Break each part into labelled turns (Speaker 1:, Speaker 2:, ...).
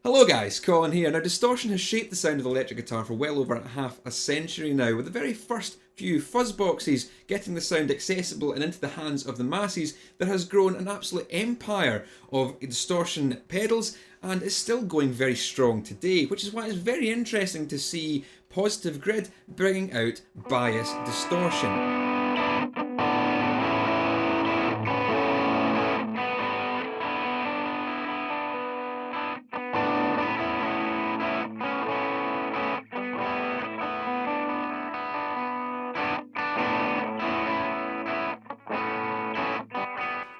Speaker 1: Hello guys, Colin here. Now distortion has shaped the sound of the electric guitar for well over half a century now, with the very first few fuzz boxes getting the sound accessible and into the hands of the masses. There has grown an absolute empire of distortion pedals and is still going very strong today, which is why it's very interesting to see Positive Grid bringing out bias distortion.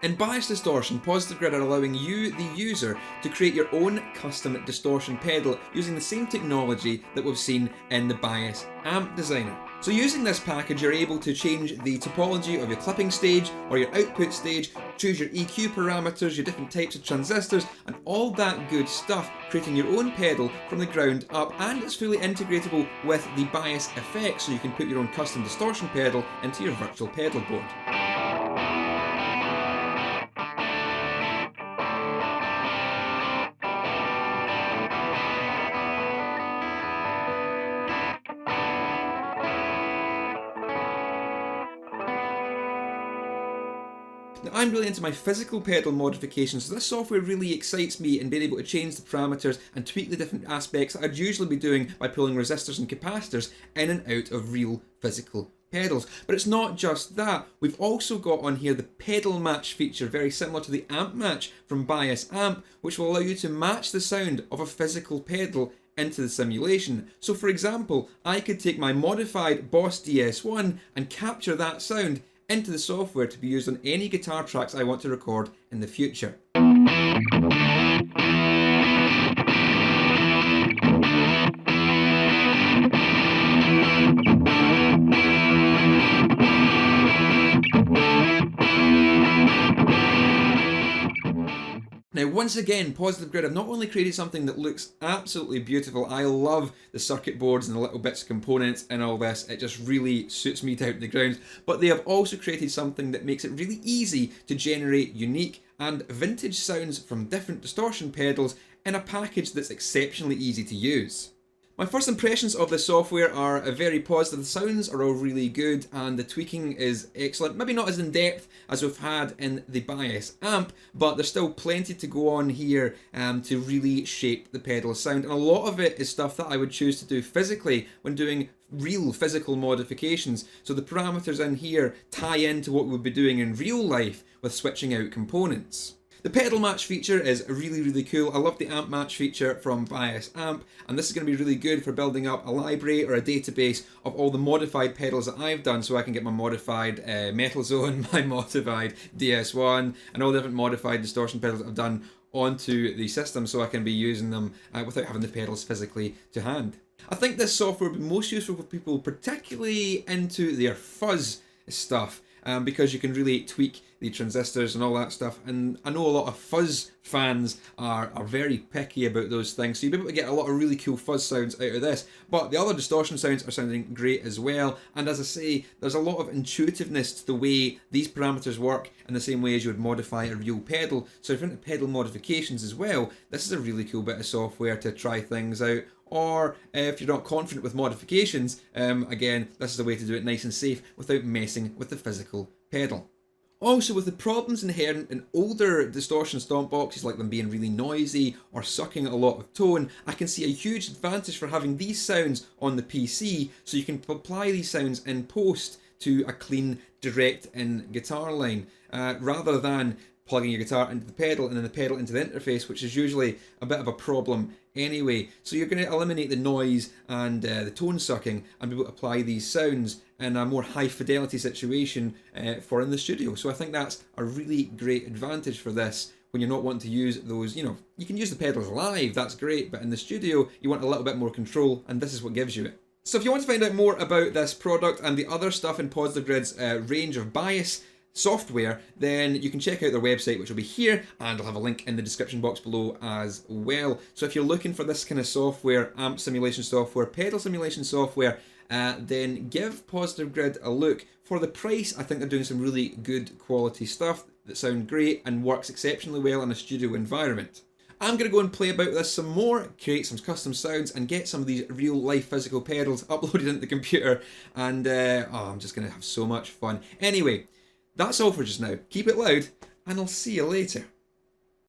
Speaker 1: In bias distortion, Positive Grid are allowing you, the user, to create your own custom distortion pedal using the same technology that we've seen in the bias amp designer. So using this package, you're able to change the topology of your clipping stage or your output stage, choose your EQ parameters, your different types of transistors, and all that good stuff, creating your own pedal from the ground up, and it's fully integratable with the bias effect, so you can put your own custom distortion pedal into your virtual pedal board. Now, I'm really into my physical pedal modifications, so this software really excites me in being able to change the parameters and tweak the different aspects that I'd usually be doing by pulling resistors and capacitors in and out of real physical pedals. But it's not just that. We've also got on here the pedal match feature, very similar to the amp match from Bias Amp, which will allow you to match the sound of a physical pedal into the simulation. So for example, I could take my modified Boss DS1 and capture that sound into the software to be used on any guitar tracks I want to record in the future. Now once again, Positive Grid have not only created something that looks absolutely beautiful, I love the circuit boards and the little bits of components and all this, it just really suits me down to the ground, but they have also created something that makes it really easy to generate unique and vintage sounds from different distortion pedals in a package that's exceptionally easy to use. My first impressions of the software are very positive. The sounds are all really good and the tweaking is excellent. Maybe not as in-depth as we've had in the Bias amp, but there's still plenty to go on here to really shape the pedal sound. And a lot of it is stuff that I would choose to do physically when doing real physical modifications. So the parameters in here tie into what we'll be doing in real life with switching out components. The pedal match feature is really cool. I love the amp match feature from Bias Amp, and this is going to be really good for building up a library or a database of all the modified pedals that I've done, so I can get my modified Metal Zone, my modified DS1, and all the different modified distortion pedals that I've done onto the system, so I can be using them without having the pedals physically to hand. I think this software will be most useful for people particularly into their fuzz stuff, because you can really tweak the transistors and all that stuff, and I know a lot of fuzz fans are very picky about those things, so you'll be able to get a lot of really cool fuzz sounds out of this, but the other distortion sounds are sounding great as well, and as I say, there's a lot of intuitiveness to the way these parameters work in the same way as you would modify a real pedal. So if you're into pedal modifications as well, this is a really cool bit of software to try things out. Or if you're not confident with modifications, again, this is a way to do it nice and safe without messing with the physical pedal. Also, with the problems inherent in older distortion stomp boxes, like them being really noisy or sucking a lot of tone, I can see a huge advantage for having these sounds on the PC, so you can apply these sounds in post to a clean, direct-in guitar line, rather than plugging your guitar into the pedal and then the pedal into the interface, which is usually a bit of a problem anyway. So you're going to eliminate the noise and the tone sucking and be able to apply these sounds in a more high fidelity situation for in the studio. So I think that's a really great advantage for this when you're not wanting to use those, you can use the pedals live, that's great, but in the studio you want a little bit more control, and this is what gives you it. So if you want to find out more about this product and the other stuff in Positive Grid's range of bias software, then you can check out their website, which will be here, and I'll have a link in the description box below as well. So if you're looking for this kind of software, amp simulation software, pedal simulation software, then give Positive Grid a look. For the price, I think they're doing some really good quality stuff that sound great and works exceptionally well in a studio environment. I'm going to go and play about with this some more, create some custom sounds, and get some of these real life physical pedals uploaded into the computer. And I'm just going to have so much fun. Anyway, that's all for just now. Keep it loud, and I'll see you later.